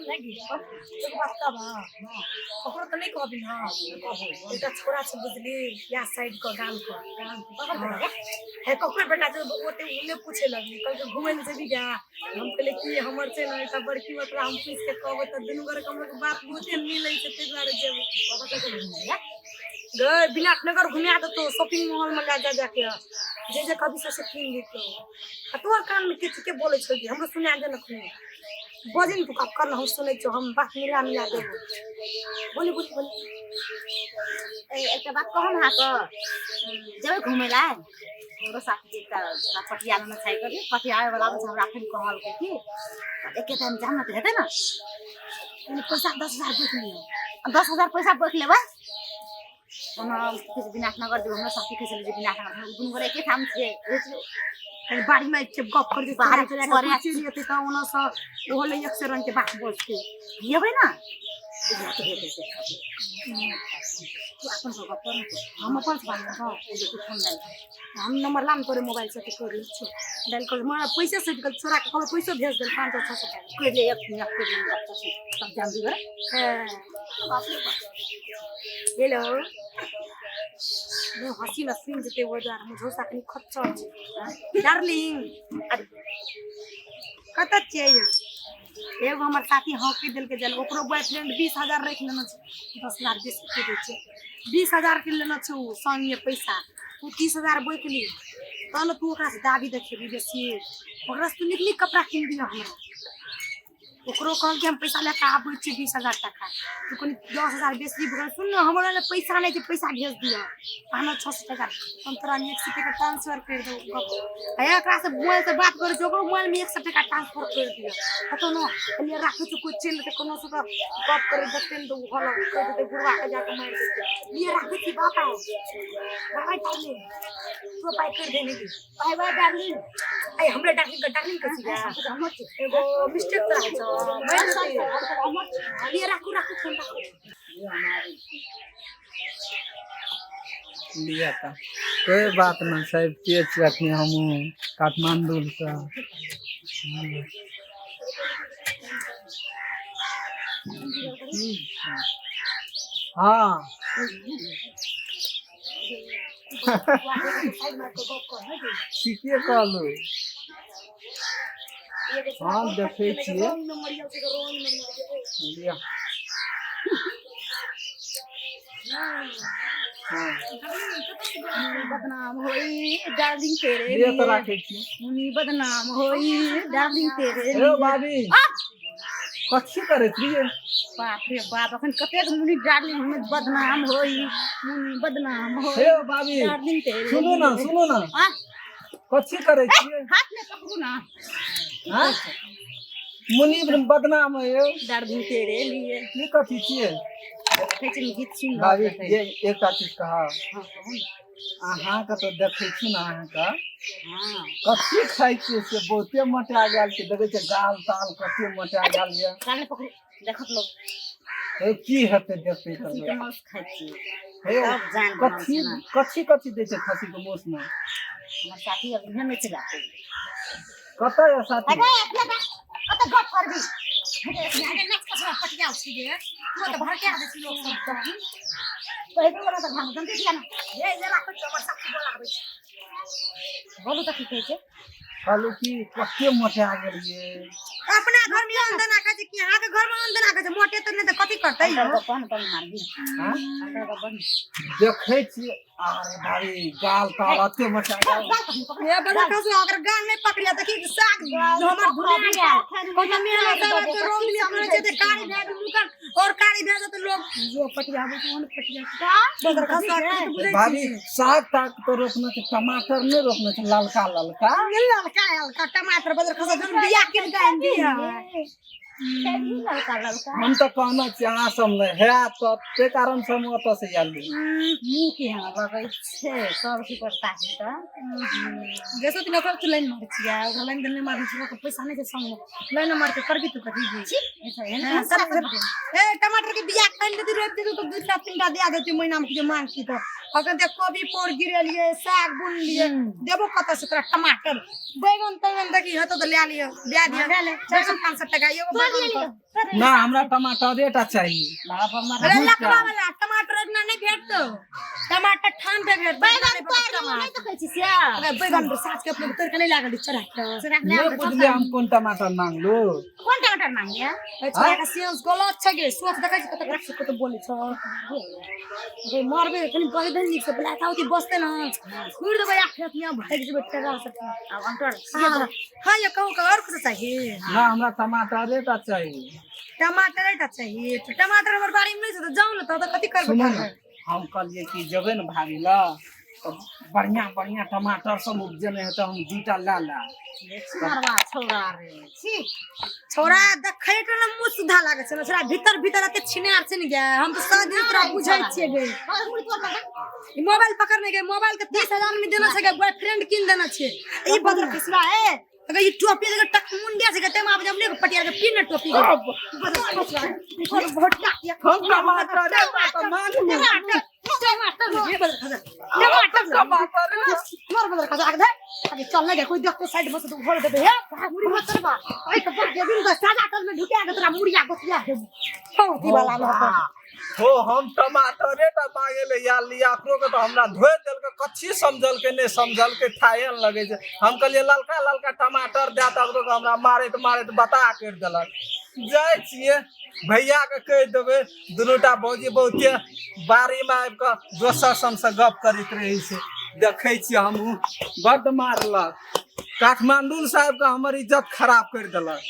लगी एक बात का बा ओकरो त नहीं कहबी हां एटा छोरा से बुझली या साइड को गांव को है ककरो बेटा जो ओते उन्हें पूछे लगली कल घूमे ले जेबी जा हम कहले कि हमर से ना एटा बड़की मतलब हम पूछ के कहबो त दुनु घर के हमर बात बहुते मिलै छै ते दुआरे जेबी गए विनायकनगर घुमिया दे तो शॉपिंग मॉल में जा जा के जे कभी से किन ली तो तोर कान में किछ के बोले छ कि हमरो सुना दे न खुनी बजिन तू कब कर हम सुनै छ हम बात मिला मिला दे बोली बोली बोली एक बात कहम हा क जब घुमेला हमरो साथी त पटियाला में छै करी पटियाला वाला में हमरा फिर कहल के कि एके टाइम जाम त हेतै न पैसा 10,000 देख लियो 10,000 पैसा देख लेबा किसी विनायकनगर जो हमरा साथी कैसे ले विनायकनगर गुन करे के ठाम से बाड़ी में जब गप कर दे बाहर चले लेते त ओना से ओहो ले एक से रंग के बात बोल के येबै न अपन सब गप कर हम अपन से बात हां हम नंबर लान तोरे मोबाइल से कर ली छ डायल कर मोर पैसा से कल छोरा के पैसा भेज दे 500 600 कर ले एक मिनट कर ले सब जान दी करे बाप रे हेलो मैं हसी ना सीन जते वो द्वारा मुझे साकनी खच्चा डार्लिंग कत चाहिए एगो हमर साथी हॉकी दिल के जल ओकरो बॉयफ्रेंड 20,000 रख लेना छ 10,000 20 के दे छ 20,000 के लेना छ संगे पैसा तू 30,000 बोइ के लिए तन तू ओकरा से दाबी देखबी बेसी ओकरा से तू निकली कपड़ा किन दियो हमरा ओकरो कहल के हम पैसा लेके आबै छी 20,000 टका तू कोनी 10,000 बेसी बोल सुन हमरा ले पैसा नहीं छै पैसा भेज दियो पाना 600 टका हम तोरा में 100 टका ट्रांसफर कर दो है एकरा से मोबाइल से बात कर जोकरो मोबाइल में 100 टका ट्रांसफर कर दियो तो न लिए राखे छ कोई चल के कोनो से गप करे देखते तो हल कर देते गुरवा के जाके मार देते लिए राखे छी बाप बाय डार्लिंग तो बाय कर देने की बाय डार्लिंग ए हमरा डार्लिंग कथि जा हमर एगो मिस्टेक त छ ये राखू राखू फोन राखू लिया था कोई बात ना साहब के रखने हम काठमांडू से हाँ ठीके कहलू हाँ देखे छिए बदनाम होई डार्लिंग तेरे ये तो राखे छी मुनी बदनाम होई डार्लिंग तेरे ए भाभी कथि करे छी बाप रे बाप अखन कतेक मुनी डार्लिंग हमें बदनाम होई मुनी बदनाम होई हे भाभी डार्लिंग तेरे सुनो ना कथि करे छी हाथ में पकड़ू ना हां मुनी बदनाम है डार्लिंग तेरे लिए ये कथि छिए कैसे गीत सुन भाभी ये एकटा चीज कहा अहाँ का तो देखे छी ना अहाँ का हां कथि खाइ छी से बहुते मोटा गेल छै देखे छै गाल ताल कते मोटा गेल ये कान पकड़ू देखत लोग ए की हेते देखते खस्सी के मांस खाइ छी हे सब जान कथि दै छै खस्सी के मांस में हमर साथी अभी में चला कत है साथी अरे अपना कत गप करबी अरे नेक्स्ट कसरा पटिया छी गे तू तो भर के आ दे लोग सब पहिले वाला तो भाग जल्दी दिया ना ये जरा कुछ हमर साथी बोलाबै छै बोलू त की कहै छै कहलू की कते मोटा गेल ये अपना घर में अंदर ना खाजे कि आके घर में अंदर ना खाजे मोटे तो नहीं तो कथि करतै कौन मार दी हां का बन देखे छी अरे भाई गाल ताल अते मोटा गेल ये बड़ा कसो अगर गान नहीं पकड़िया त की साग हमर दुनिया कोना में तो रोम में करे छै त कारी भेज मुकर और कारी भेज तो लोग जो पटिया आबे तो पटिया बदर कसो भाभी साग ताग तो रोपना छै टमाटर नहीं रोपना छै ललका ललका हल्का टमाटर बदर कसो जब बिया किन गान दिया हम तो कहना चाह सब नहीं है तो ते कारण से हम ओत से आलू मुंह के हां लगै छै सब की करता है त जैसे तू नकर तू लाइन मार छिया लाइन देने मार छिया तो पैसा नहीं के संग लाइन मार के करबी तू कथि जी ऐसा है ना ए टमाटर के बिया खान दे रोप दे तो 2-3 टा दे देती महीना में के मांग की तो अगर देख कोबी पोर गिरेलिए साग बुन लिए देबो कत से तोरा टमाटर बैगन तैगन देखी ह तो ले लियो दे दियो बैगन 500 टका एगो बैगन ना हमरा टमाटरेटा चाहिए अरे लकवा वाला टमाटर इतना नहीं भेटतो टमाटर ठान पे भेट बैगन पर नहीं तो कहै छी से अरे बैगन साज के अपने तोर के नहीं लागल चढ़ा के ये बुझले हम कोन टमाटर मांगलो कोन टमाटर मांगिया अच्छा का सेंस गलत छ गे सोच देखै छी कत रख कत बोले छ रे मरबे कनी बैगन निक से बुलाताउती बसते न मुड़ देबै आखेत में भाग जेबै टगा सकते अब अंटर हां ये कहू का और कुछ चाहिए ना हमरा टमाटरेटा चाहिए टमाटर एटा चाहिए तो टमाटर हमर बाड़ी में नहीं छ तो जाऊ न तो कथि करबे सुनो ना हम कहलिए कि जबे न भागी ला तो बढ़िया बढ़िया टमाटर सब उपजने है तो हम दूटा ला ला मारवा छोरा रे छी छोरा देखै त न मुंह सुधा लागे छ छोरा भीतर भीतर आते छिनार छै न गे हम तो सब दिन तोरा बुझै छियै गे ई मोबाइल पकड़ने गे मोबाइल के 30,000 में देना छै गे बॉयफ्रेंड किन देना छै ई बदल खसरा है अगर ये टोपी लगे टक मुंडिया से कहते आप जब ले पटिया के पिन टोपी बदल खसरा और बहुत टाकिया हम टमाटर मांगलो टमाटर ये बदल खसरा टमाटर मार बदल खसरा आगे अभी चल लगे कोई देखते साइड में से तो भर देबे है मुड़ी मत करबा आई तो बात दिन का सादा कर में ढुकिया के तोरा मुड़िया गोतिया दे होती वाला न हो हम टमाटरेटा मांगे ले या लिया करो के तो हमरा धोए देल के कच्ची समझल के नहीं समझल के थायन लगे छै हम कहलिए ललका ललका टमाटर दे तकरो के हमरा मारे तो बता कर देलक जाय छिए भैया के कह देबे दुनूटा भौजी बहुते बारी में आबि के दोसर सन से गप करैत रही छै देखै छिए हमहू बड मारलक काठमांडू साहब के हमर इज्जत खराब कर देलक